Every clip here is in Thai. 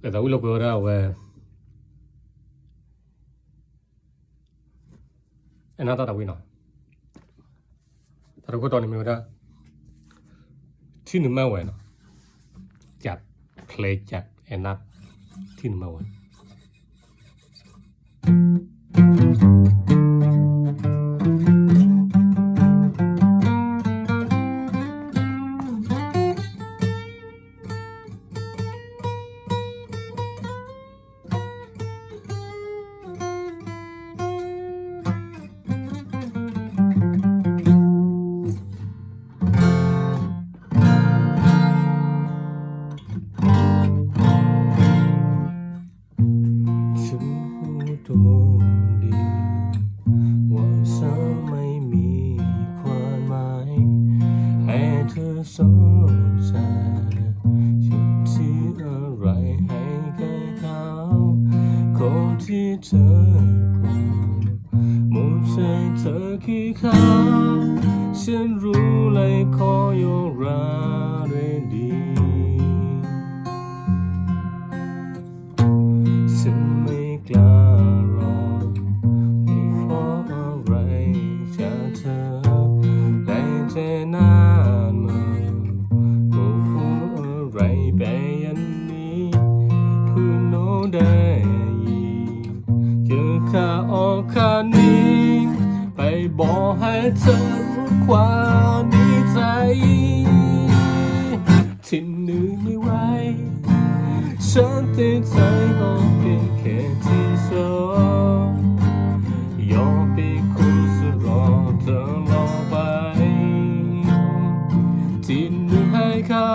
แต่วิโลก็ได้เอ็น่าตาวินแต่เราก็ตอนนี้มีว่าที่หนึ่งไม่ไหวเนาะจัดเพลย์จัดเอ็น่าที่หนึ่งไม่ไหวสงสัยสิ่งที่อะไรให้แก่เขาคนที่เธอพูดหมดใจเธอคือเขาฉันรู้เลยขอยกราด้วยดีฉันไม่กล้ารอเพราะอะไรจากเธอได้แต่หน้าข้าออกข้านี้ไปบอกให้เธอรู้ความดีใจที่เหนื่อยไม่ไหวฉันติดใจก็เพียงแค่ที่สองยอมเป็นคนสรอเธอรอไปที่เหนื่อยให้เขา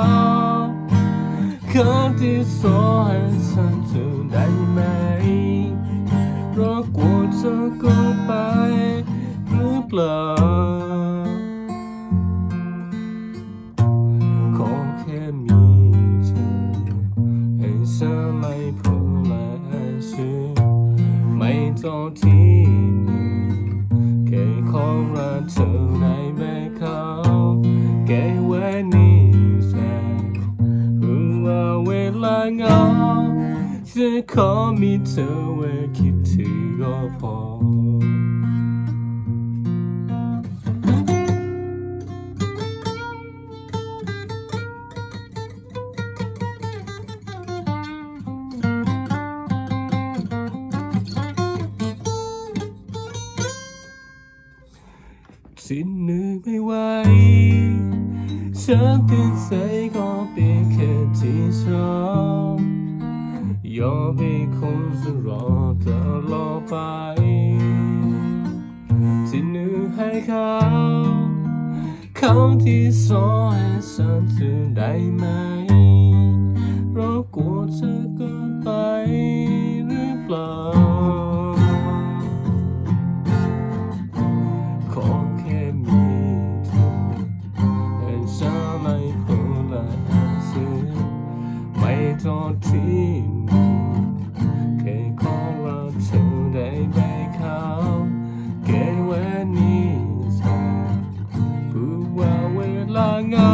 ครั้งที่สองให้ฉันเธอได้ไหมรอกลัวเธอก็ไปหรือเปล่าขอแค่มีเธอให้ฉันไม่พูดและชื่อไม่ต้องที่หนึ่งแค่ของรักเธอได้ไหมเขาแค่ไว้นี่แสนรู้ว่าเวลาเหงาจะขอมีเธอไว้คิดถึงก็พอสิ้นเหนื่อยไม่ไหวฉันติดใจก็เป็นแค่ที่ชอบยอมเป็นคนจะรอตลอดไปที่เหนื่อยให้เขาคำที่สอนให้ฉันเธอได้ไหมเพราะกลัวเธอเกินไปหรือเปล่าขอแค่มีเธอให้ฉันไม่พูดและสื่อไม่ต้องทิ้งแค่ขอรักเธอได้ไหมเขาแค่แค่นี้แค่พูดว่าเวลาเหงา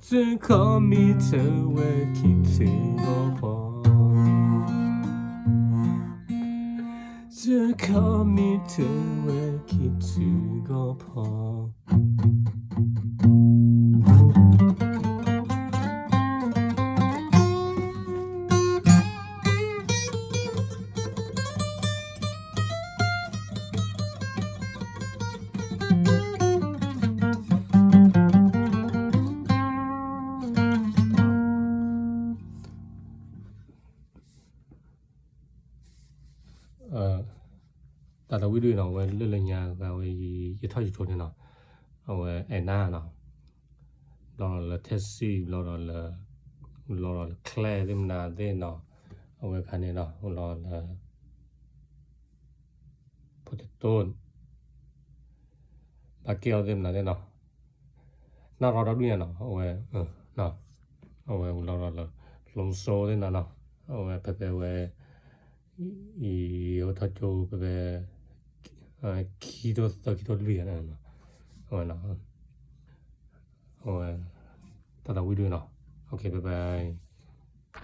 จะขอมีเธอไว้คิดถึงก็พอจะขอมีเธอไว้คิดถึงก็พอแต่เราวิดีโอเนาะเว้ยเรื่องยากเว้ยยี่ท้อยี่ชนเนาะเอาเว้ยไอ้หน้าเนาะเราละเทสซี่เราแคลร์เต็มหน้าเต้เนาะเอาเว้ยคันนี้เนาะเราละพอติดต้นบาเกียวเต็มหน้าเต้เนาะน่าเราดูเนี่ยเนาะเอาเว้ยเนาะเอาเว้ยเราละลงโซ่เต้เนาะเอาเว้ยเป๊ะเว้ยอีเอาทัดโจเป๊ะ기도 리아나 어나 어 따다 위로나 오케이 바이바이